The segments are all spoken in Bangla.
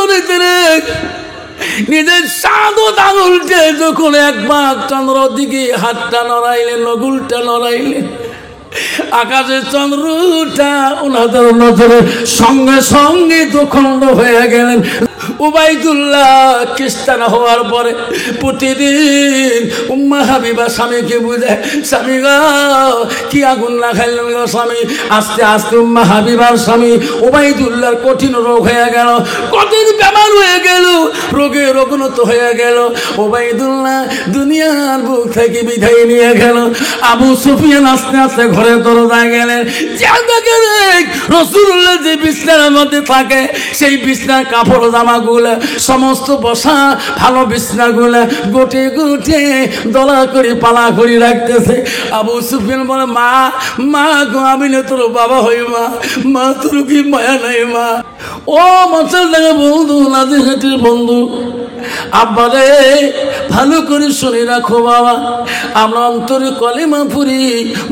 চরিত্রে নিজের সাদত আঙুলকে যখন একবার চন্দ্র দিকে হাতটা নড়াইলেন, নগুলটা নড়াইলেন, আকাশের চন্দ্রটা ওনাদের নজরের সঙ্গে সঙ্গে দখণ্ড হয়ে গেলেন। উবাইদুল্লাহ খ্রিস্টান হওয়ার পরে প্রতিদিন উম্মা হাবিবা স্বামীকে বুঝায়, স্বামী গো কি আগুন না খাইলেন গো স্বামী। আস্তে আস্তে উম্মা হাবিবার স্বামী উবাইদুল্লাহর কঠিন রোগ হয়ে গেল, কঠিন বেমার হয়ে গেল, রোগের অবনত হয়ে গেল। উবাইদুল্লাহ দুনিয়ার বুক থেকে বিদায় নিয়ে গেল। আবু সুফিয়ান আস্তে আস্তে ঘরে দরজায় গেলেন, রাসূলুল্লাহ যে বিছনার মধ্যে থাকে সেই বিছনার কাপড় জামাগুলো সমস্ত বসা ভালো বিছনাগুলো গোটে গোটে দলা করে পালা করে রাখতেছে। আবু সুফিয়ান বলে, মা মা গো আমি না তোর বাবা হই, মা মা তোর কি মায়া নাই মা। ও মাছের দেখা বন্ধু, নাজিরহাটের বন্ধু, আব্বা রে ভালো করে শুনে রাখো বাবা, আমরা অন্তরে কলেমা পড়ি,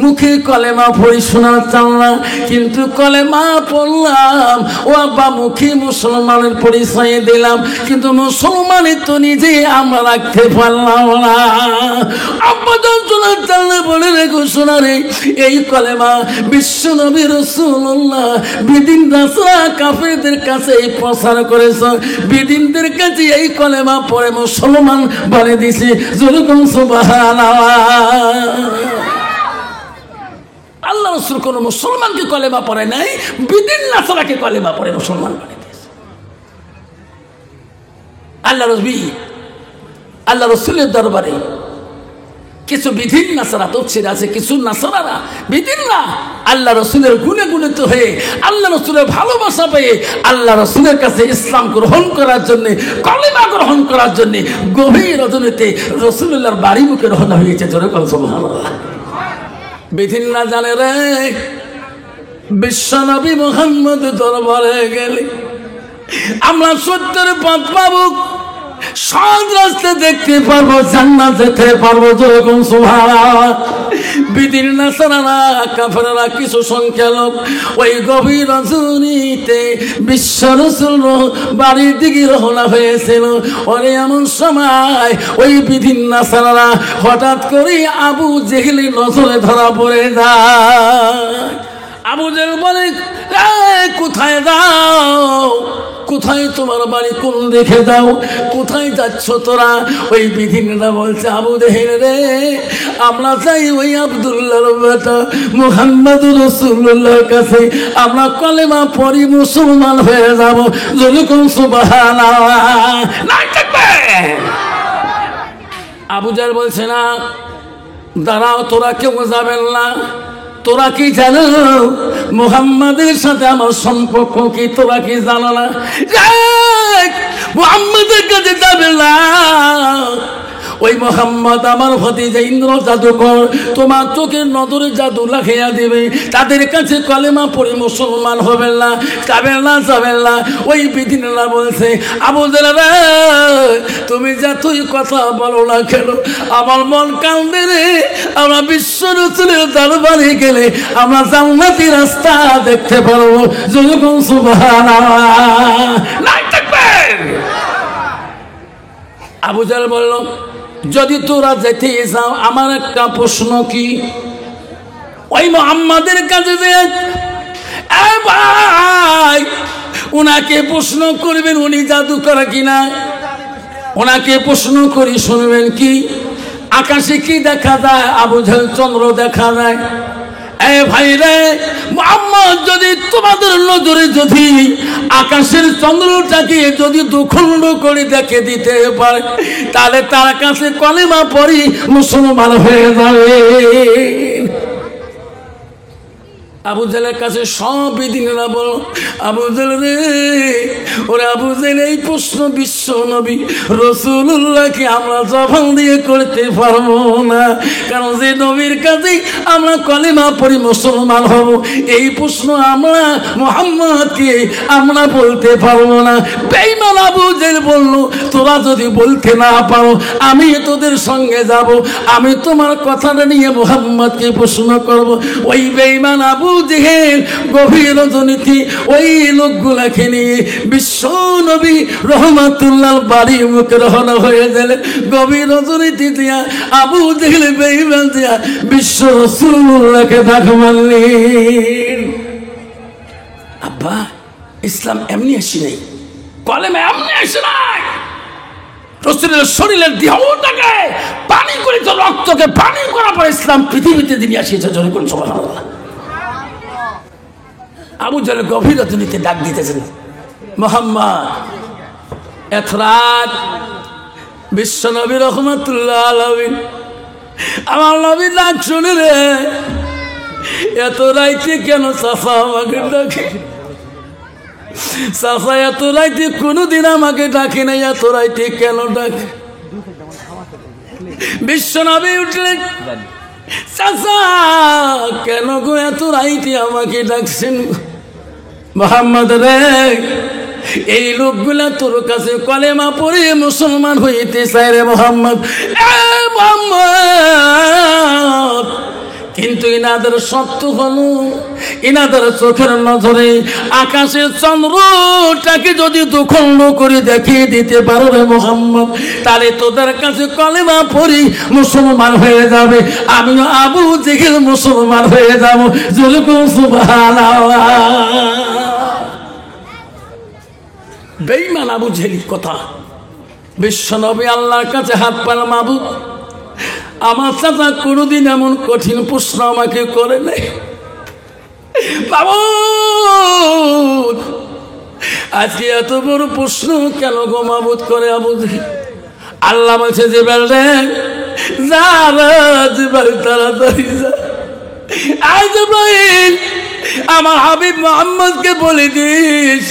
মুখে কলেমা পড়ি শোনার চাল না, কিন্তু কলেমা পড়লাম ও আব্বা মুখে মুসলমানের পরিচয় দিলাম, কিন্তু মুসলমানের তো নিজে আমরা রাখতে পারলাম না। আব্বা শোনার চাল না বলে রেখো শোনা রে, এই কলেমা বিশ্ব নবী রাসূলুল্লাহ বিদিন রাসূল কাফেরদের কাছে প্রচার করেছ, বিদিনদের কাছে এই কলেমা পড়ে মুসলমান বলে দিছে। যেরকম সুবহানাল্লাহ, আল্লাহ রাসূল কোন মুসলমানকে কলেমা পড়ে নাই, বিদিন নাসারাকে কলেমা পড়ে মুসলমান বলে দিয়েছে। আল্লাহ রাসূলের দরবারে কিছু বিধিন নাসারা তফসির আছে, কিছু নাসারারা বিধিন না আল্লাহ রসুলের গুণে গুণিত হয়ে আল্লাহ রসুলের ভালোবাসা পেয়ে আল্লাহ রসুলের কাছে ইসলাম গ্রহণ করার জন্য, কলেমা গ্রহণ করার জন্য গভীর রজনীতে রসুলুল্লাহর বাড়ি মুখে রওনা হয়েছে। যেরকম সুবহানাল্লাহ, বিধিন না জানে রে বিশ্ব নবী মুহাম্মদ দরবারে গেলে আমরা সত্যের পথ পাবো, সৎ রাস্তা দেখতে পারবো, জান্নাত যেতে পারবো। যেরকম সুবহানাল্লাহ, বিদিন নাসারারা কাফেররা কিছু সংখ্যা লোক ওই গভীর রজনীতে বিশ্ব রাসূল বাড়ির দিকে রওনা হয়েছিল। ওরে এমন সময় ওই বিদিন নাসারারা হঠাৎ করে আবু জেহেলের নজরে ধরা পড়ে যায়। আবু জেহেল বলে, কোথায় যাও, কোথায় তোমার বাড়ি, কোন দেখে দাও, কোথায় যাচ্ছ তোরা? ওই বিধিনরা বলছে, আবু জেহেল রে আমরা চাই ওই আব্দুল্লাহর বেটা মুহাম্মদুর রাসূলুল্লাহর কাছে, আমরা কলেমা পড়ি মুসলমান হয়ে যাব। যেরকম সুবহানাল্লাহ, আবু জেহেল বলছে, না দাঁড়াও, তোরা কেউ যাবেন না, তোরা কি জানো মুহাম্মাদের সাথে আমার সম্পর্ক কি? তোরা কি জানো না মুহাম্মাদের কাছে যাবে না? ওই মোহাম্মদ আমার ভাতিজা ইন্দ্র জাদুকর, তোমার চোখের নজরে জাদু লাগাইয়া দিবে, তাদের কাছে কলেমা পড়ে মুসলমান হবেন না, যাবেন না, যাবেন না। ওই বিধিনরা বলছে, আবু জেহেল তুমি যতই কথা বলো না কেন আমার মন কান্দে রে, আমরা বিশ্ব রাসূলের দরবারে গেলে আমরা জান্নাতি রাস্তা দেখতে পারবো। যেরকম সুবহানাল্লাহ, নাই থাকবেন। আবু জেহেল বলল, যদি তোরা যেতে যাও আমার একটা প্রশ্ন কি, ওই মুহাম্মাদের কাছে যে ভাই ওনাকে প্রশ্ন করবেন উনি জাদু করে কিনা, ওনাকে প্রশ্ন করি শুনবেন কি আকাশে কি দেখা যায়? আবু জেহেল, চন্দ্র দেখা যায়। ভাই রে মুহাম্মদ যদি তোমাদের নজরে যদি আকাশের চন্দ্রটাকে যদি দুখণ্ড করে দেখে দিতে পারে তাহলে তার কাছে কলেমা পড়ি মুসলমান হয়ে যাবে। আবু জেহেলের কাছে সব বিধিনরা বল, আবু জেহেল রে, ওরে আবু জেহেল এই প্রশ্ন বিশ্ব নবী রাসূলুল্লাহকে আমরা জবান দিয়ে করতে পারবো না, কারণ যে নবীর কাছে আমরা কলেমা পড়ি মুসলমান হব এই প্রশ্ন আমরা মুহাম্মদকে আমরা বলতে পারবো না। বেঈমান আবু জেহেল বলল, তোরা যদি বলতে না পারো আমি তোদের সঙ্গে যাব, আমি তোমার কথাটা নিয়ে মুহাম্মদকে প্রশ্ন করব। ওই বেঈমান আবু আবু জেহেল গভীর রজনীতি ওই লোকগুলাকে নিয়ে বিশ্ব নবী রহমাতুল্লাহ বাড়ির মুখে রওনা হয়ে গেলেন। গভীর রজনীতি দিয়া আবু জেহেল বেঈমান দিয়া বিশ্ব রাসূলুল্লাহকে ডাক মারলেন। আব্বা, ইসলাম এমনি আসি নাই, কলেমা এমনি আসে নাই। রাসূলের শরীরের দেহটাকে পানি করে, রক্তকে পানি করার পর ইসলাম পৃথিবীতে দিয়ে আসিয়েছে। জোরে কোন সুবহানাল্লাহ। আবু জেহেল গভীর রজনীতে ডাক দিতেছেন, মুহাম্মদ এত রাত বিশ্ব নবী রহমাতুল্লাহ আলামিন আমার নবী ডাক শুনে রে, এত রাইতে কেন সাফা আমাকে ডাকে? সাফা এত রাইতে কোনোদিন আমাকে ডাকে নাই, এত রাইতে কেন ডাকে? বিশ্ব নবী উঠলেন, চাচা কেন গো এত রাইতে আমাকে ডাকছেন? মুহাম্মদ রে, এই লোকগুলা তোর কাছে কলেমা পড়ে মুসলমান হইতে চায় রে মুহাম্মদ। মুহাম্মদ, কিন্তু ইনাদের সত্য হলো ইনাদের চোখের নজরে আকাশের চন্দ্রটাকে যদি দুখণ্ড করে দেখিয়ে দিতে পারো রে মুহাম্মদ, তাহলে তোদের কাছে কলেমা পড়ি মুসলমান হয়ে যাবে। আমিও আবু জেহেল মুসলমান হয়ে যাবো। যেরকম সুবহানাল্লাহ। বেঈমান আবু জেহেলের কথা বিশ্ব নবী আল্লাহর কাছে হাত পাল, মাবুদ আমার চাচা কোনোদিন এমন কঠিন প্রশ্ন আমাকে করে নাই। বাবু আজকে এত বড় প্রশ্ন কেন গো মাবুদ করে আবু জেহেল? আল্লাহ বলছে জিবরাইল রে, যা জিবরাইল তাড়াতাড়ি যা। আয় জিবরাইল, আমার হাবিব মুহাম্মদকে বলে দিস,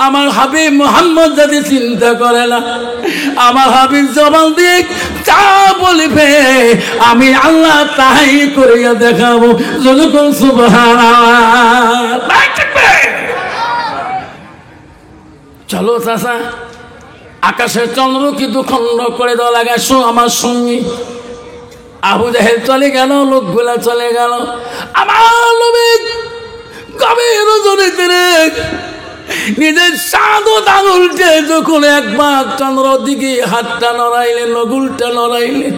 আমার হাবিব মুহাম্মদ যদি চিন্তা করে না, আমার হাবিব জবান দিয়ে যা বলবে আমি আল্লাহ তাই করিয়া দেখাবো। যখন সুবহানাল্লাহ। চলো চাচা, আকাশের চন্দ্র কি দুখণ্ড করে দেওয়া লাগে, আমার সঙ্গী। আবু জেহেল চলে গেল, লোকগুলা চলে গেল। আমার নবী গভীর রজনীতে নিজের সাদত আঙুলকে যখন একবার চন্দ্র দিকে হাতটা নড়াইলেন, নগুলটা নড়াইলেন,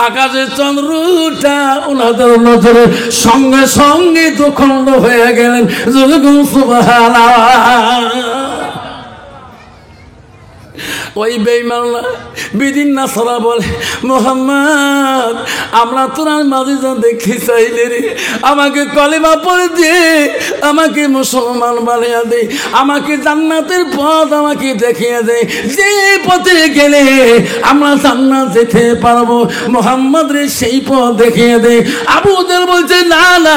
আকাশের চন্দ্রটা ওনাদের নজরে সঙ্গে সঙ্গে দুখণ্ড হয়ে গেলেন। যখন সুবহানাল্লাহ। ওই বেঈমানরা বিদিন নাসারা বলে, মুহাম্মদ আমরা তোর মাঝে যা দেখতে চাইলে রে, আমাকে কলেমা পড়ে দিয়ে আমাকে মুসলমান বানিয়ে দে, আমাকে জান্নাতের পথ আমাকে দেখিয়ে দে, যে পথে গেলে আমরা জান্নাত যেতে পারবো। মুহাম্মদ রে সেই পথ দেখিয়ে দে। আবু জেহেল বলছে, না না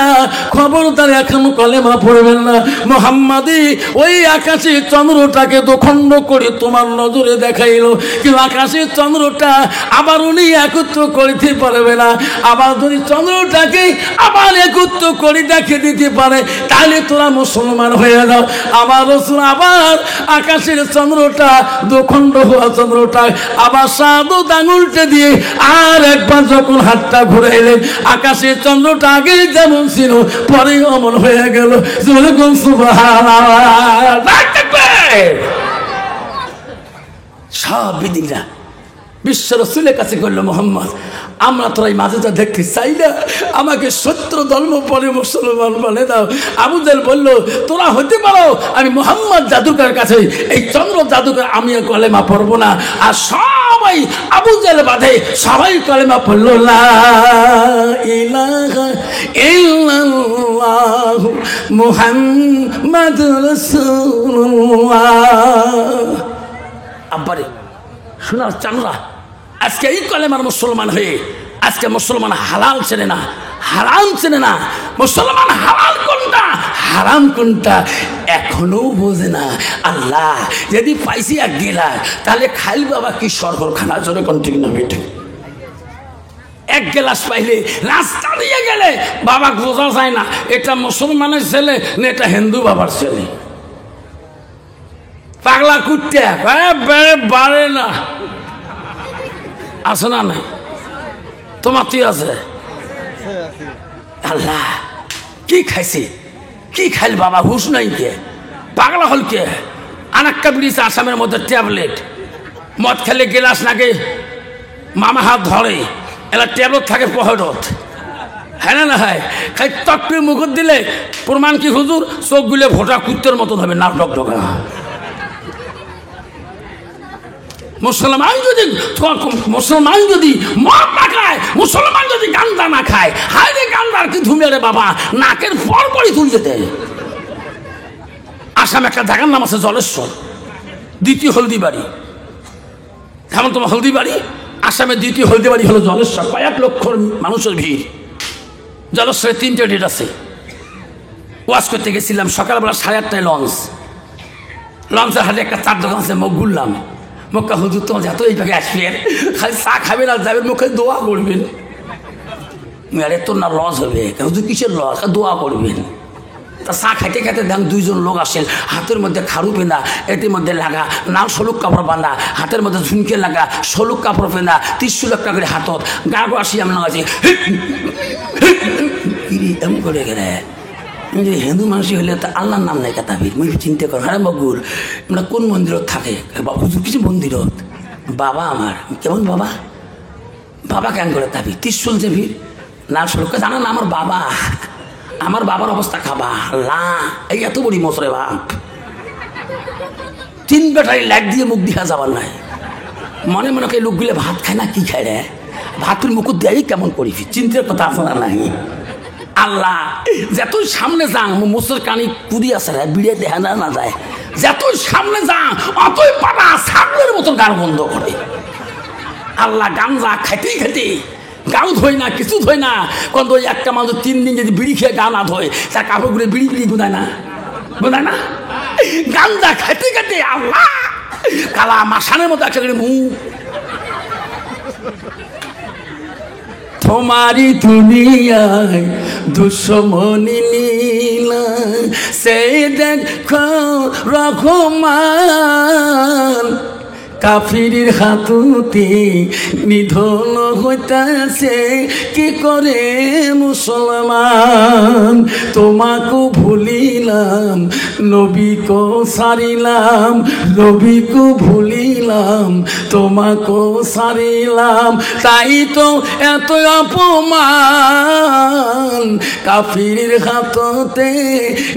খবরদার এখন কলেমা পড়বেন না। মুহাম্মদই ওই আকাশে চন্দ্রটাকে দুখণ্ড করে তোমার নজরে দেখাইলো, কিন্তু আকাশের চন্দ্রটা আবার উনি একত্র করতে পারবে না। আবার যদি চন্দ্রটাকে আবার একত্র করে দেখে দিতে পারে, তাহলে তোরা মুসলমান হয়ে যাও। আমার রাসূল আবার আকাশের চন্দ্রটা দুখণ্ড হওয়া চন্দ্রটা আবার সাদত আঙুলটা দিয়ে আর একবার যখন হাতটা ঘুরাইলেন, আকাশের চন্দ্রটা আগে যেমন ছিল পরে অমন হয়ে গেল। যখন সুবহানাল্লাহ। সব বিধিরা বিশ্ব রাসূলের কাছে করল, মুহাম্মদ আমরা তোরা এই মাঝে যা দেখতে চাই না, আমাকে সত্য ধর্ম পরে মুসলমান বলে দাও। আবু জেহেল বলল, তোরা হতে পারো, আমি মুহাম্মদ জাদুকরের কাছে এই চন্দ্র জাদুকর আমি কলেমা পড়বো না। আর সবাই আবু জেহেল বাদে সবাই কলেমা পড়ল, লা ইলাহা ইল্লাল্লাহু মুহাম্মাদুর রাসূলুল্লাহ। আব্বারে শোনার চানরা, আজকে এই কলেমার মুসলমান হয়ে আজকে মুসলমান হালাল চেনে না, হারাম চেনে না। মুসলমান হালাল কোনটা হারাম কোনটা এখনো বোঝে না। আল্লাহ যদি পাইছি এক গেলা, তাহলে খাইল বাবা কি সরগর খানা জোরে কন্টিনিউ না বেটে। এক গ্লাস পাইলে রাস্তা দিয়ে গেলে বাবা বোঝা যায় না এটা মুসলমানের ছেলে না এটা হিন্দু বাবার ছেলে। পাগলা কুত্তে বাড়ে না, আছে না নাই? তোমার তুই আছে? আল্লাহ কি খাইছে, কি খাইল বাবা, হুশ নাই কে, পাগলা হল কে? আনাক্কা বিড়িছে আসামের মধ্যে ট্যাবলেট, মদ খেলে গেলাস নাকি মামা হাত ধরে, এলা ট্যাবলেট থাকে পহরত, হ্যাঁ না হয় খাই তট্টু মুখত দিলে প্রমাণ কি হুজুর, চোখগুলো ভোটা কুত্তের মতন হবে, নাক ডকডকা। মুসলমান যদি মদ না খায়, মুসলমান যদি গান্দা না খায়, হায় রে গান্দার কি ধুমে রে বাবা, নাকের পরপরই তুলতে দেয়। আসামে একটা জায়গার নাম আছে জলেশ্বর, দ্বিতীয় হলদিবাড়ি, যেমন তোমার হলদিবাড়ি, আসামের দ্বিতীয় হলদিবাড়ি হলো জলেশ্বর, কয়েক লক্ষ মানুষের ভিড়। জলেশ্বরে 3টে ডেট আছে। ওয়াজ করতে গেছিলাম সকালবেলা 8:30টায় লঞ্চের হাতে একটা চার দোকান আছে, মুখ ঘুরলাম, মক্কা হুজুর তোমার যত এই জায়গায় আসবেন, খালি চা খাবেন আর যাবেন, মুখে দোয়া করবেন। আরে তোর না লস হবে, হুজুর কিসের লস, দোয়া করবেন। তা চা খাইতে খাইতে দেন 2জন লোক আসেন, হাতের মধ্যে খারু পেনা, এটির মধ্যে লাগা নাল সলুক কাপড় বাঁধা, হাতের মধ্যে ঝুনকে লাগা সলুক কাপড় পেনা, 300 লাখ টাকা করে হাতত গা গো আসি আমি লাগাচ্ছি এমন করে গেলে। হিন্দু মানুষই হলে তো আল্লাহর নাম নাই কাতাবির, মুই চিন্তা কর, হ্যাঁ বগুর আমরা কোন মন্দিরত থাকে, হুজুর কিছু মন্দিরত, বাবা আমার কেমন বাবা, বাবা কেন করে তাবি, ত্রিশুল যে ভিড় নাল সলুক, জানা না আমার বাবা, আমার বাবার অবস্থা খাবা লা, এই এত বড়ি মশরে বাপ, 3 ব্যাটারি লাইট দিয়ে মুখ দিয়া যাবার নাই। মনে মনে এই লোকগুলো ভাত খায় না, কি খায় রে, ভাতের মুখ দেয় কেমন করি, চিন্তার কথা আপনার নাই। আল্লাহ যতই সামনে যাং, মোসর কানি কুদি আছে রে, বিড়ে দেখা না যায়, যতই সামনে যাং অতই পাটা সামনের মতো গান বন্ধ করে। আল্লাহ গাঞ্জা খাইতেই খাইতে গাও ধোয় না, কিছু ধোয় না, কোন ওই একটা মানুষ 3 দিন যদি বিড়ি খেয়ে গা না ধোয়, তার কাপড় গুলো বিড়ি বিড়ি গুনায় না, গুনায় না, গাঞ্জা খাইতে খাইতে আল্লাহ কালা মাসানের মতো একটা করে মুখ। তোমারি দুনিয়ায় দুশ্মনী নীলা, সেই দেখো রহমান, কাফিরের হাতুতে নিধন হইতাছে কি করে মুসলমান। তোমাকে ভুলিলাম নবীকে সারিলাম, নবীকে ভুলিলাম তোমাকে সারিলাম, তাই তো এত অপমান, কাফিরের হাততে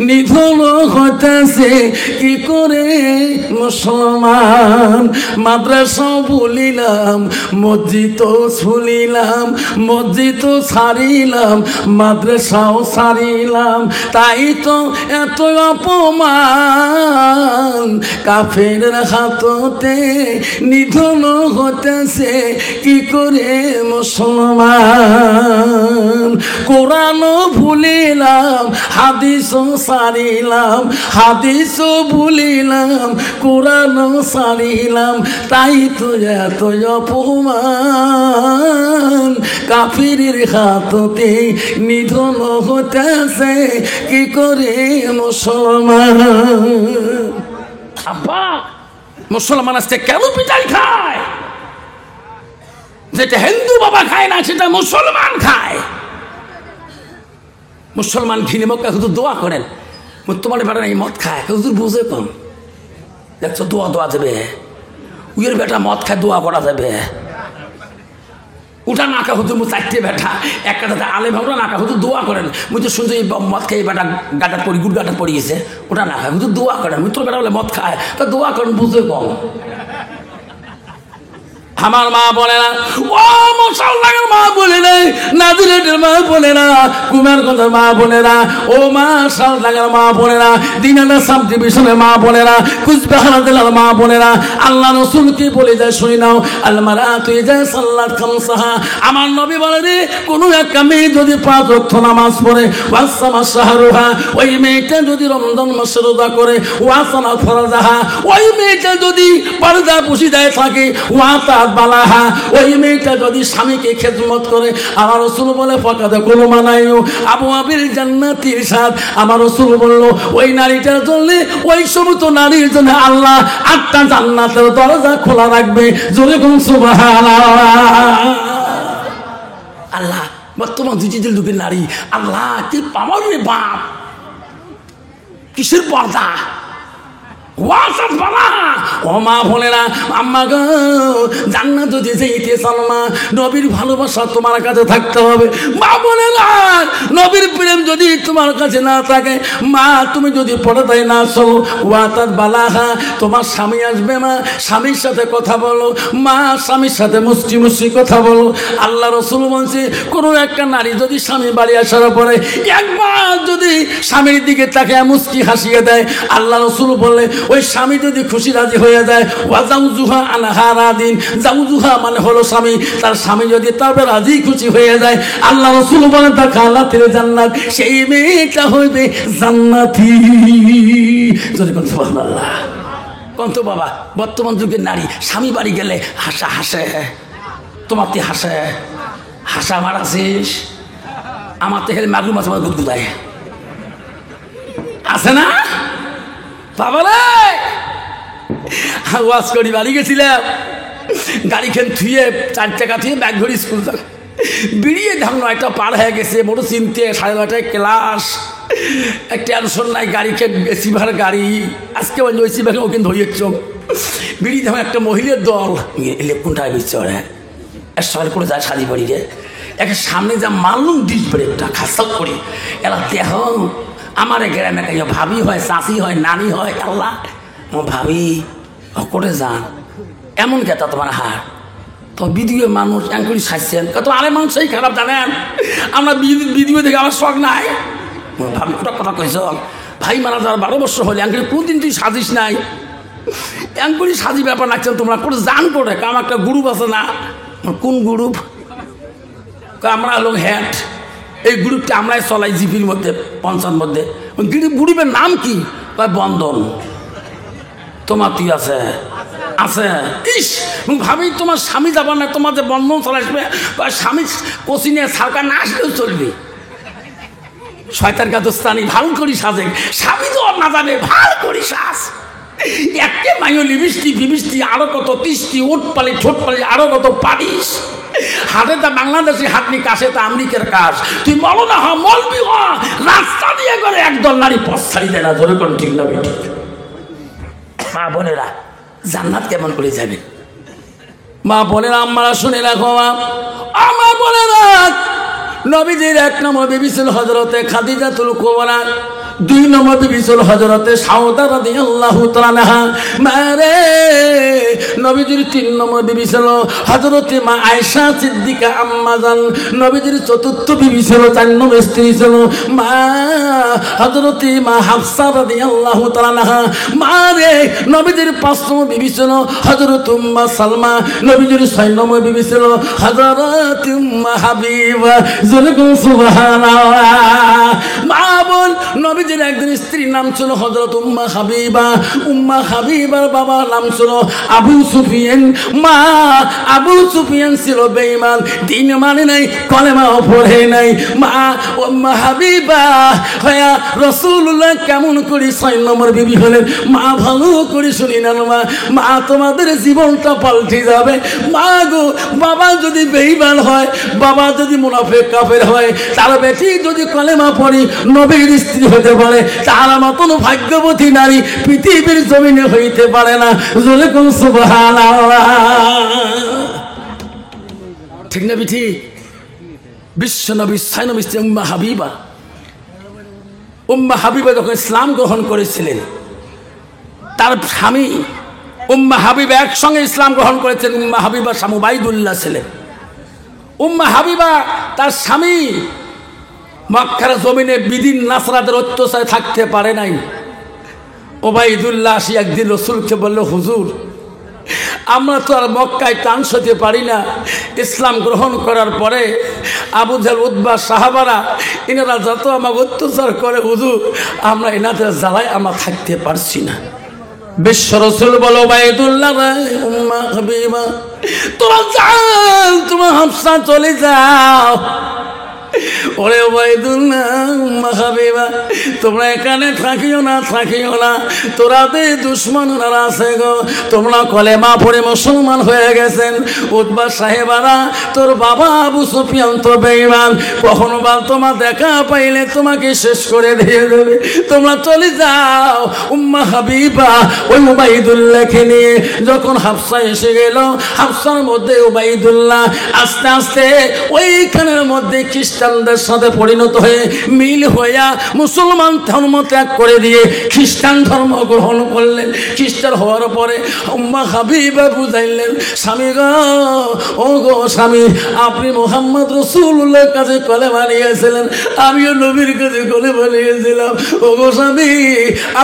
নিধন হইতাছে কি করে মুসলমান। মাদ্রাসা ভুলিলাম, মসজিদ ছুলিলাম, মসজিদ ছাড়িলাম, মাদ্রাসাও ছাড়িলাম, তাই তো এত অপমান, কাফেরের হাততে নিধন হতেছে কি করে মুসলমান। কোরআনও ভুলিলাম, হাদিসও ছাড়িলাম, হাদিসও ভুলিলাম, কোরআনও ছাড়িলাম, তাই তো এত অপমান, কাফিরের হাততে নিধন হতেছে কি করে মুসলমান। আব্বা মুসলমান আজকে কেন পিটাই খায়? যেটা হিন্দু বাবা খায় না সেটা মুসলমান খায়। মুসলমান ঘিনে মক্কা শুধু দোয়া করেন, তোমার বেটা এই মদ খায়, হুজুর বুঝে কম, দেখছো দোয়া দোয়া যাবে, উইয়ের বেটা মদ খায় দোয়া করা যাবে, উঠা নাকা হুজুর মু 4টে বেটা একটা আলে ভাবনা নাকা হুজুর দোয়া করেন, মুই তো শুনছি মদ খাই বেটা গাটা পড়ি, গুড় গাটা পড়ে গেছে, ওটা না খায় হুজুর দোয়া করেন, মুই তোর বেটা বলে মদ খায় তা দোয়া করেন, বুঝে কম। আমার মা বলে না, ও মুসলমানের মা বলে না, নাজিরেটের মা বলে না, কুমারগঞ্জের মা বলে না, ও মা শালডাঙ্গার মা বলে না, দিনাজপুর সাব ডিভিশনের মা বলে না, কুচবিহার জেলার মা বলে না, আল্লাহ রাসূল কি বলে যায় শুনি নাও, আল মারাতু ইজা সাল্লাত খামসাহা, আমার নবী বলে রে, কোন একটা মেয়ে যদি 5 ওয়াক্ত নামাজ পড়ে, ওয়াসামা শাহরুহা, ওই মেয়েটা যদি রমজান মাসে রোজা করে, ওয়াসানা ফরজাহা, ওই মেয়েটা যদি পর্দা পুশিদায় থাকে, ওয়াতা বালাহা, ওই মেয়েটা যদি স্বামীকে খেদমত করে, আমার রাসূল বলে ফাকাদা কুলু মানাইও আবু আবিল জান্নাতির সাথ, আমার রাসূল বলল ওই নারীটার জন্য, ওই সমস্ত নারীর জন্য আল্লাহ 8টা জান্নাতের দরজা খোলা রাখবে। জোরে কোন সুবহানাল্লাহ। আল্লাহ বর্তমান ডিজিটাল যুগের নারী, আল্লাহ কি পাওয়ার রে বাপ, কিসের পর্দা, ও মা বলে না আম্মা গো জান্নাত যদি যেতে চান মা নবীর ভালোবাসা তোমার কাছে থাকতে হবে। মা বলে না নবীর প্রেম যদি তোমার কাছে না থাকে মা, তুমি যদি পর্দায় না চলো ওয়াতার বালাহা, তোমার স্বামী আসবে মা, স্বামীর সাথে কথা বলো মা, স্বামীর সাথে মুষ্টি মুষ্টি কথা বলো। আল্লাহ রসুল বলছে কোনো একটা নারী যদি স্বামী বাড়ি আসার পরে একবার যদি স্বামীর দিকে তাকে মুষ্টি হাসিয়ে দেয়, আল্লাহ রসুল বললে ওই স্বামী যদি খুশি রাজি হয়ে যায়, ওয়াজাউজুহা আনহারা দিন, জাউজুহা মানে হলো স্বামী, তার স্বামী যদি তবে রাজি খুশি হয়ে যায়, আল্লাহ রাসূল বলেন তা খালাতের জান্নাত, সেই মেয়েটা হইবে জান্নাতি। যদি কোন সুবহানাল্লাহ কোন তো বাবা, বর্তমান যুগের নারী স্বামী বাড়ি গেলে হাসে, তোমার তে হাসা মারাছিস, আমার তো হেলে মাগুর মাছ আমার গুদগুদায় আছে না বাবারে। ওয়াজ করি বাড়ি গেছিলাম, গাড়ি খেন থুয়ে 4 টাকা থুয়ে ব্যাগ ধরি স্কুল বেরিয়ে ধান 9টা পার হয়ে গেছে, মোটো চিনতে 9:30 ক্লাস, টেনশন নাই, গাড়ি খেয়ে এসি ভাড়া গাড়ি, আজকে ওইসি ভাগে ওকে ধরিয়েছ বেরিয়ে ধান একটা মহিলার দল এলে কোনটায় বেরছে ওরা সকাল করে যায় সাজি বাড়ি রে, একটা সামনে যা মারলুম ডিস ব্রেকটা খাসাপ করে এরা দেহ আমার গ্রামে ভাবি হয়, চাষি হয়, নানি হয়, আল্লাহ ভাবি করে যান এমন কেতা তোমার হার তো ভিডিও মানুষ এঙ্করি সাজছেন কত আরে মানুষই খারাপ জানেন, আমরা ভিডিও দেখে আমার শখ নাই। ভাবি ওটা কথা কইস ভাই মারা যাওয়ার 12 বছর হলে এঙ্করি কোনদিন তুই সাজিস নাই, এঙ্করি সাজি ব্যাপার লাগছেন তোমরা করে জান করে, কারণ একটা গ্রুপ আছে না, কোন গ্রুপ, আমরা হলো হ্যাট, এই গ্রুপটা আমরাই চলাই জিপির মধ্যে 50 মধ্যে, গ্রুপের নাম কি বন্ধন, তোমার তুই আছে আছে ইস ভাবি তোমার স্বামী যাবার না, তোমার যে বন্ধন চলে আসবে, স্বামী কোচিনে সরকার না আসলেও চলবে, শয়তান কাদস্তানি ভালো করি সাজে, স্বামী তো না যাবে ভালো করি সাজ, একে মাইও লিবিষ্টি বিবিষ্টি আরো কত 30টি ওট পালি ঠোঁট পালি আরো কত পারিস, হাতে তা বাংলাদেশি হাতনি কাছে তা আমেরিকার কাজ, তুই বলো না হ মলবি হ, রাস্তা দিয়ে করে একদল নারী পথ ছাড়ি দেয় না, ধরে কোন ঠিক না বেঠিক। মা বোনেরা জান্নাত কেমন করে যাবে, মা বোনেরা আমরা শুনে রাখো মা বোনেরা, নবীজির 1 নম্বর বিবি ছিল হযরতে খাদিজাতুল কুবরা, 2 নম্বর বিবি ছিল হযরতে সাউদা রাদিয়াল্লাহু তাআলা আনহা, মারে নবীজির 3 নম্বর বিবি ছিল হযরতে মা আয়েশা সিদ্দিকা আম্মাজান, নবীজির 4র্থ বিবি ছিল 4 নম্বর স্ত্রী ছিল মা হযরতে মা হাফসা রাদিয়াল্লাহু তাআলা আনহা, মারে নবীজির 5 নম্বর বিবি ছিল হযরত উম্মে সালমা, নবীজির 6 নম্বর বিবি ছিল হযরত উম্মে হাবিবা, সুবহানাল্লাহ। মা বোন নবীজির একজন স্ত্রীর নাম ছিল হযরত উম্মে হাবিবা, উম্মে হাবিবার বাবার নাম ছিল আবু সুফিয়ান, মা আবু সুফিয়ান ছিল বেঈমান, দিন মানে নাই, কলেমা পড়ে নাই, মা উম্মে হাবিবা হয়া রাসূলুল্লাহ কেমন করে 6 নম্বর বিবি হলেন, মা ভালো করে শুনি না মা তোমাদের জীবনটা পাল্টে যাবে, মা গো বাবা যদি বেঈমান হয়, বাবা যদি মুনাফিক কাফের হয়, তার বেটি যদি কলেমা পড়ি নবীর স্ত্রী হতে পারে, তার মতন ভাগ্যবতী নারী পৃথিবীর জমিনে হইতে পারে না, যেরকম সুবহানাল্লাহ, ঠিক না বিঠি। বিশ্ব নবী 6 নম্বর স্ত্রী উম্মে হাবিবা, উম্মে হাবিবা যখন ইসলাম গ্রহণ করেছিলেন, তার স্বামী উম্মে হাবিবা একসঙ্গে ইসলাম গ্রহণ করেছেন, উম্মে হাবিবা স্বামী উবাইদুল্লাহ ছিলেন, উম্মে হাবিবা তার স্বামী মক্কার জমিনে বিদিন নাসরাদের অত্যাচারে থাকতে পারে নাই, উবাইদুল্লাহ আসি একদিন রাসূলকে বলল, হুজুর আমরা তো আর মক্কায় টান সইতে পারি না, ইসলাম গ্রহণ করার পরে আবু জাহল উতবা সাহাবারা এনারা যত আমাকে অত্যাচার করে হুজুর, আমরা এনাদের জ্বালায় আমরা থাকতে পারছি না। বিশ্ব রাসূল বলো উবাইদুল্লাহ উম্মে হাবিবা তোরা যাও, তোমার হাফসা চলে যাও, ওরে ওবাইদুল্লাহ উম্মে হাবিবা তোমরা এখানে থাকিও না তোরাদের দুশ্মনরা আছে গো, তোমরা কলেমা পড়ে মুসলমান হয়ে গেছেন। উতবা সাহেবারা তোর বাবা আবু সুফিয়ান তো বেঈমান, কখনো বা তোমার দেখা পাইলে তোমাকে শেষ করে দিয়ে দেবে, তোমরা চলে যাও। উম্মে হাবিবা ওই উবাইদুল্লাহকে নিয়ে যখন হাফসা এসে গেল, হাফসার মধ্যে উবাইদুল্লাহ আস্তে আস্তে ওইখানের মধ্যে খ্রিস্টানদের সাথে পরিণত হয়ে মিল হইয়া মুসলমান ধর্ম ত্যাগ করে দিয়ে খ্রিস্টান ধর্ম গ্রহণ করলেন। খ্রিস্টান হওয়ার পরে উম্মে হাবিবা বুঝাইলেন, স্বামী গো, ও গো স্বামী, আপনি মুহাম্মদ রাসূলুল্লাহর কাছে কলেমা নিয়েছিলেন, আমিও নবীর কাছে কলেমা নিয়েছিলাম। ও গো স্বামী,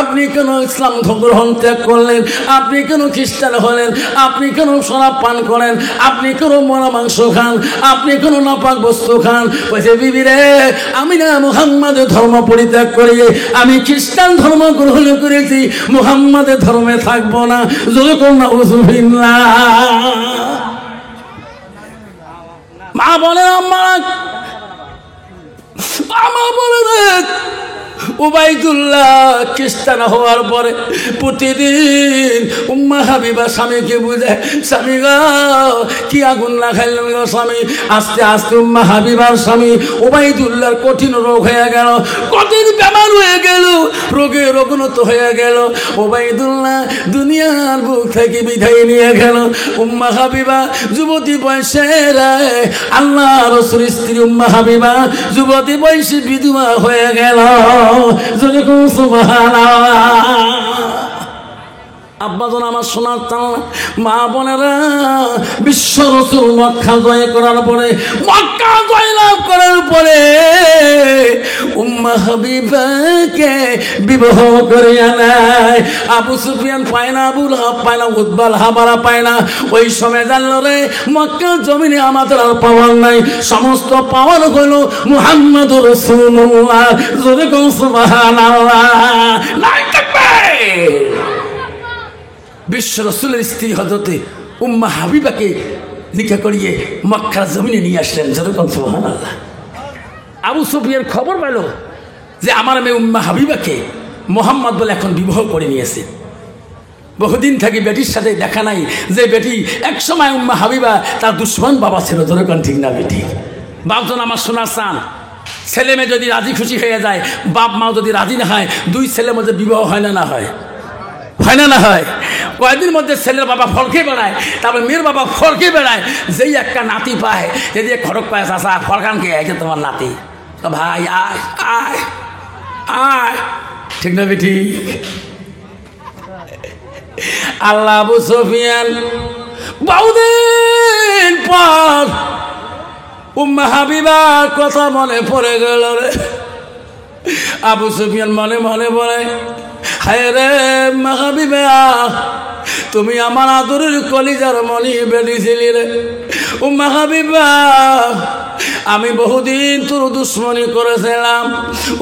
আপনি কেন ইসলাম গ্রহণ ত্যাগ করলেন? আপনি কেন খ্রিস্টান হলেন? আপনি কেন শরাব পান করেন? আপনি কেন মরা মাংস খান? আপনি কেন নাপাক বস্তু খান? বলছে, বিবি রে, আমি না মুহাম্মাদের ধর্ম পরিত্যাগ করে আমি খ্রিস্টান ধর্ম গ্রহণ করেছি, মুহাম্মাদের ধর্মে থাকবো না। যখন মা বলে মা বলে উবাইদুল্লাহ খ্রিস্টান হওয়ার পরে প্রতিদিন উম্মে হাবিবা স্বামীকে বুঝায়, স্বামী গো, কি আগুন না খাইলেন গো স্বামী। আস্তে আস্তে উম্মে হাবিবার স্বামী উবাইদুল্লাহর কঠিন রোগ হয়ে গেল, কঠিন বেমার হয়ে গেল, রোগের অবনত হয়ে গেল। উবাইদুল্লাহ দুনিয়ার বুক থেকে বিদায় নিয়ে গেল। উম্মে হাবিবা যুবতী বয়সে আল্লাহ রাসূলের স্ত্রী উম্মে হাবিবা যুবতী বয়সে বিধবা হয়ে গেল। আব্বাজন আমার শোনার টান, মা বোনেরা, বিশ্ব রাসূল মক্কা জয় করার পরে, মক্কা জয় লাভ করার পরে উম্মে হাবিবাকে বিবাহ করিয়া নেয়। আবু সুফিয়ান পায় না, আবু লাহাব পায় না, উতবা হাবারা পায় না। ওই সময় জানল রে মক্কা জমিনে আমাদের আর পাওয়ার নাই, সমস্ত পাওয়ার হলো মুহাম্মদুর রাসূলুল্লাহ। জোরে কোন সুবহানাল্লাহ। নাই থাকবে বিশ্ব রাসূলের স্ত্রী হযরতে উম্মে হাবিবাকে নিকাহ করিয়ে মক্কার জমিনে নিয়ে আসলেন। যেরকম সুবহানাল্লাহ। আবু সুফিয়ান খবর পেল যে আমার মেয়ে উম্মে হাবিবাকে মোহাম্মদ বলে এখন বিবাহ করে নিয়েছে। বহুদিন থেকে বেটির সাথে দেখা নাই, যে বেটি একসময় উম্মে হাবিবা তার দুশ্মন বাবা ছিল। যেরকম ঠিক না বেটি? বাপজন আমার শোনা চান, ছেলে মেয়ে যদি রাজি খুশি হয়ে যায়, বাপ মাও যদি রাজি না হয়, দুই ছেলের মধ্যে বিবাহ হয় না? না হয়? হয় না? না হয়? কয়েকদিন মধ্যে ছেলের বাবা ফলকে বেড়ায়, তারপর মেয়ের বাবা ফলকে বেড়ায়। যেই একটা নাতি পায়, যদি খড়ক পায়, চাষা ফলকানকে একে তোমার নাতি, ভাই আয় আয় আয়, ঠিক না বেটি? আল্লাহ আবু সুফিয়ান বহুদিন পর উম্মে হাবিবার কথা মনে পড়ে গেল রে। আবু সুফিয়ান মনে মনে বলে, হায় রে উম্মে হাবিবা, তুমি আমার আদরের কলিজার মনি বেটি ছিলি রে। উম্মে হাবিবা, আমি বহুদিন তোর দুশ্মনী করেছিলাম।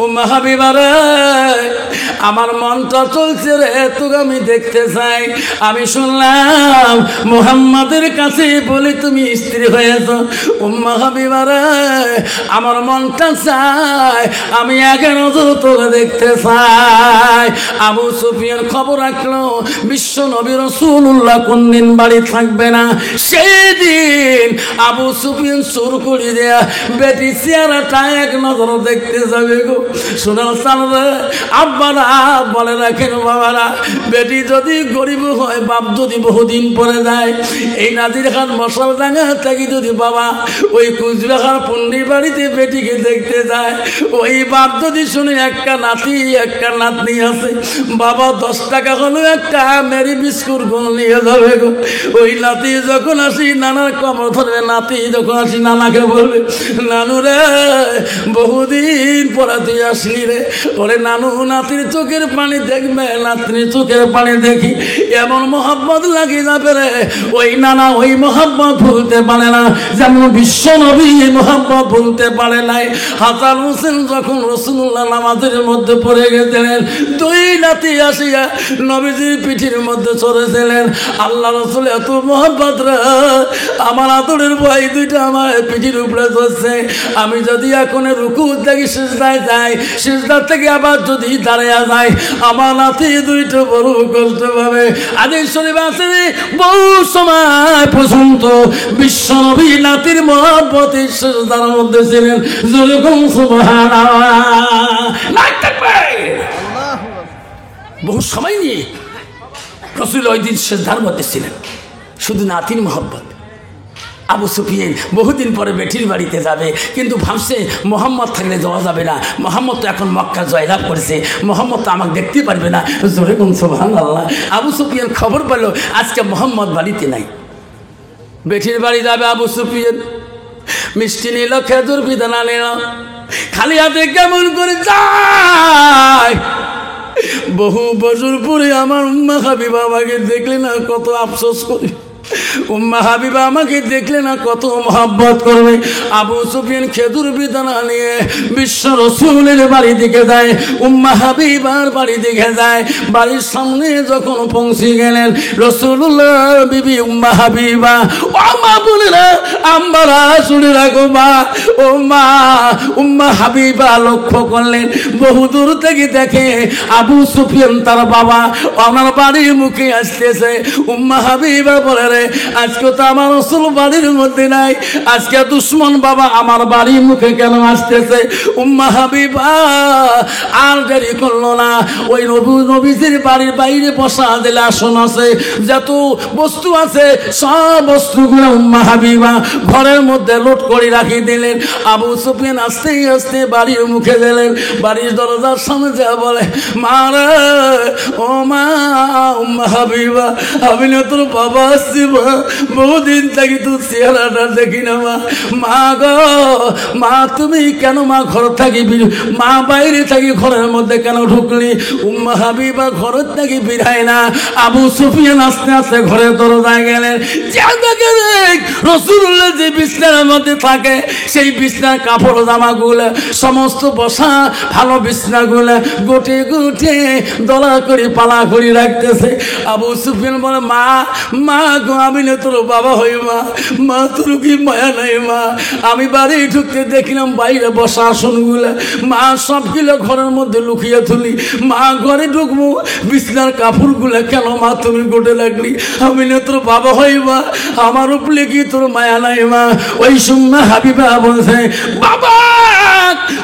উম্মে হাবিবা রে, আমার মনটা চলছে রে, তোকে আমি দেখতে চাই। আমি শুনলাম মুহাম্মাদের কাছে বলে তুমি স্ত্রী হয়েছ। উম্মে হাবিবা রে, আমার মনটা চায়, আমি একে নজর তোকে দেখতে চাই। আবু সুফিয়ান খবর রাখলো বিশ্ব নবী রাসূলুল্লাহ কোন দিন বাড়ি থাকবে না। সেদিন আবু সুফিয়ান সুর করে দেয়া বেটি চেহারাটা এক নজর দেখতে যাবে গো। শোনাল সালবে আব্বারা বলে রাখেন বাবারা, বেটি যদি গরিব হয়, বাপ যদি বহুদিন পরে যায়, এই নাজিরখান মশাল ডাঙ্গা থাকি যদি বাবা ওই কুচবিহার পন্ডির বাড়িতে বেটিকে দেখতে যায়, ওই বাপ যদি শুনে একটা নাতি একটা নাতনি আছে, বাবা 10 টাকা হলো একটা মেরি বিস্কুট গুণ নিয়ে যাবে গো। ওই নাতি যখন আসি নানার কমর ধরবে, নাতি যখন আসি নানাকে বলবে, নানু রে বহুদিন পরে তুই আসলি রে। ওরে নানু, নাতির চোখের পানি দেখবে, নাতনির চোখের পানি দেখি এমন মহব্বত লাগে যাবে রে। ওই নানা ওই মহব্বত ভুলতে পারে না, যেমন বিশ্ব নবী মহব্বত ভুলতে পারে নাই। হাসান হোসেন যখন রাসূলুল্লাহ নামাজের মধ্যে পড়ে গেছিলেন, দুই নাতি আসিয়া নবীজির পিঠির মধ্যে চড়েছিলেন। আল্লাহ রাসূল এত মহব্বত রে, আমার আদরের ভাই দুইটা আমার পিঠির উপরে করছে, আমি যদি এখন রুকু থেকে সিজদায় যাই, সিজদা থেকে আবার যদি দাঁড়িয়ে যায়, আমার নাতি দুইটা বড় কষ্ট পাবে। আদি শরীফ আছে বহু সময় পর্যন্ত বিশ্বনবী নাতির মহব্বতে সিজদার মধ্যে ছিলেন। যেরকম সুবহানাল্লাহ, বহু সময় নিয়ে রাসূল ওই দিন সিজদার মধ্যে ছিলেন, শুধু নাতির মহব্বত। আবু সুফিয়ান বহুদিন পরে বেটির বাড়িতে যাবে, কিন্তু ভাবছে মোহাম্মদ থাকলে যাওয়া যাবে না, মোহাম্মদ তো এখন মক্কা জয়লাভ করেছে, মোহাম্মদ তো আমাকে দেখতে পারবে না। জোরে কোন সুবহানাল্লাহ। আবু সুফিয়ান খবর পেল আজকে মোহাম্মদ বাড়িতে নাই, বেটির বাড়ি যাবে আবু সুফিয়ান। মিষ্টি নিল, খেজুর বিদানা নিল, খালি হাতে কেমন করে যায়। বহু বছর পরে আমার উম্মা হাবিবা আমাকে দেখলে না কত আফসোস করে, উম্মা হাবিবা আমাকে দেখলে না কত মহব্বত করবে। আবু সুফিয়ান খেজুর বিদানা নিয়ে বিশ্ব রসুলের বাড়ি দিকে যায়, উম্মা হাবিবার বাড়ি দিকে যায়। বাড়ির সামনে যখন পৌঁছে গেলেন রসুল্লাহ বিবি উম্মা হাবিবা, ও মা বোনেরা আমরা শুনে রাখো মা, ও মা। উম্মা হাবিবা লক্ষ্য করলেন বহু দূর থেকে দেখে আবু সুফিয়ান তার বাবা আমার বাড়ির মুখে আসতেছে। উম্মা হাবিবা বলে, আজকে তো আমার রাসূল বাড়ির মধ্যে নাই, আজকে দুশ্মন বাবা আমার বাড়ির মুখে কেন আসতেছে? উম্মা হাবিবা আর দেরি করলো না, ওই নবীজির বাড়ির বাইরে বসা দিলে আসন আছে, যত বস্তু আছে সব বস্তুগুলো উম্মা হাবিবা ঘরের মধ্যে লোড করে রাখি দিলেন। আবু সুফিয়ান আস্তে আস্তে বাড়ির মুখে গেলেন, বাড়ির দরজার সামনে যা বলে, মা রে, ও মা, উম্মা হাবিবা আমি না তোর বাবা আসছি মা, বহুদিন থাকি তোর চেহারাটা দেখি না মা। মা গো মা, তুমি কেন মা ঘর থাকি, মা বাইরে থাকি ঘরের মধ্যে কেন ঢুকলি? উম্মা হাবিবা ঘরের থাকি বেরায় না। আবু সুফিয়ান আস্তে আস্তে ঘরের দরজায় গেলেন, রাসূলুল্লাহ যে বিছানার মধ্যে থাকে সেই বিছানার কাপড় জামাগুলো সমস্ত বসা ভালো বিছানাগুলো গোটে গোটে দলা করে পালা করে রাখতেছে। আবু সুফিয়ান বলে, মা, মা গো আমি না তোর বাবা হই মা, মা তোর কি মায়া নাই মা? আমি বাড়ি ঢুকতে দেখলাম বাইরে বসা আসনগুলো, মা সবগুলো ঘরের মধ্যে লুকিয়ে তুলি, মা ঘরে ঢুকবো বিছানার কাপড়গুলো কেন মা তুমি গোটে লাগলি? আমি না তোর বাবা হই মা, আমার উপরে কি তোর মায়া নাই মা? ওই সুম্মা হাবিবা বলছে, বাবা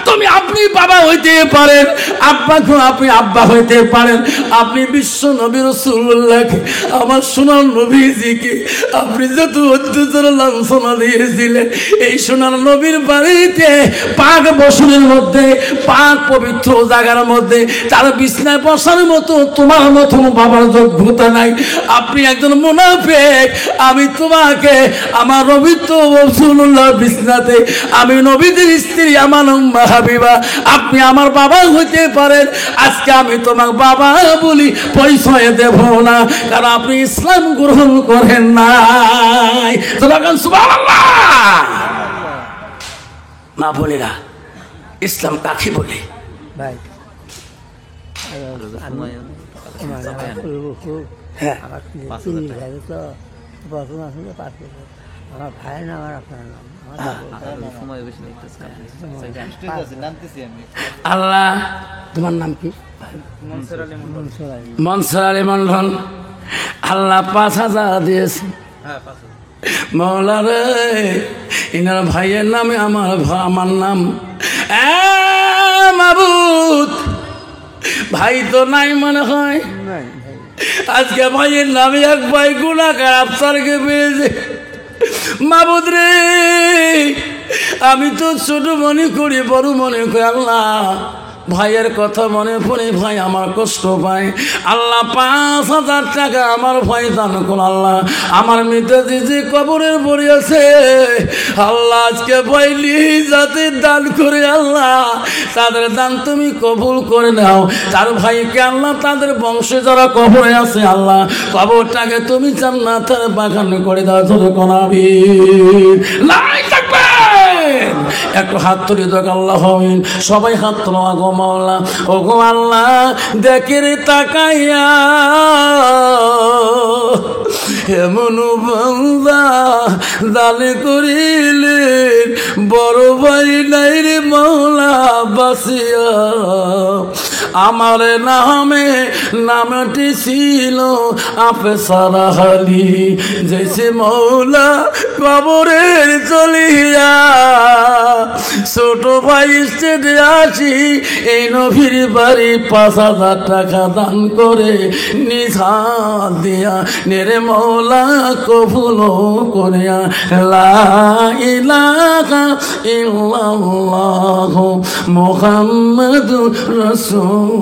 তুমি আপনি বাবা হইতে পারেন, আব্বাকে আপনি আব্বা হইতে পারেন, আপনি বিশ্ব নবী রাসূলুল্লাহকে আমার সোনার নবীজিকে আপনি যত অত্যাচার লাঞ্ছনা দিয়েছিলেন, এই সোনার নবীর বাড়িতে পাক বসনের মধ্যে পাক পবিত্র জায়গার মধ্যে তার বিছনায় বসার মতো তোমার মতো বাবার যোগ্যতা নাই। আপনি একজন মুনাফিক, আমি তোমাকে আমার নবীত্ব রাসূলুল্লাহ বিছনাতে আমি নবীদের স্ত্রী আমার উম্মা হাবিবা, আপনি আমার বাবা হইতে পারেন, আজকে আমি তোমার বাবা বলি পরিচয় দেব না, কারণ আপনি ইসলাম গ্রহণ করেন নাই। সুবহানাল্লাহ। মা বোনেরা, ইসলাম কাকে বলে? ভাই হ্যাঁ, আমার ভাই না, আমার আপনার নাম আল্লাহ। তোমার নাম কি? মনসুর আলী মন্ডল। আল্লাহ 5,000 দিয়েছে। মওলা রে, ইনার ভাইয়ের নামে আমার নাম মাবুদ। ভাই তো নাই মনে হয়, আজকে ভাইয়ের নামে এক ভাই গুনাহগার আফসারকে পেয়েছে। মাবুদ রে, আমি তো ছোট মনে করি, বড় মনে করি। আল্লাহ ভাইয়ের কথা মনে পড়ে ভাই আমার কষ্ট পায়। আল্লাহ 5,000 টাকা আমার ভাই দান করুন। আল্লাহ আমার মৃতদেহ যে কবরের পড়ে আছে, আল্লাহ আজকে পাইলি যাতে দান করে আল্লাহ তাদের দান তুমি কবুল করে নাও। তার ভাইকে আল্লাহ তাদের বংশে যারা কবরে আছে আল্লাহ কবরটাকে তুমি জান্নাতের বাগান করে দাও। ধরে কোনাবি নাই থাকবে। একটু হাত তুলে দেখ আল্লাহ, সবাই হাত তোলা। গো মাওলা, ও গো আল্লাহ, দেখে রে তাকাইয়া এমন বান্দা দান করিলেন বড় ভাই নাই রে মৌলা বাসিয়া আমার নামে নামটি ছিল আফসারা আলী জেসে মৌলা কবরের চলিয়া ছোট ভাই স্টেটে আসি এই নবীর বাড়ি 5,000 টাকা দান করে নিধান দিয়া নেরে মৌলা কবুল করিয়া লা ইলাহা ইল্লাল্লাহু মুহাম্মাদুর রাসূলুল্লাহ।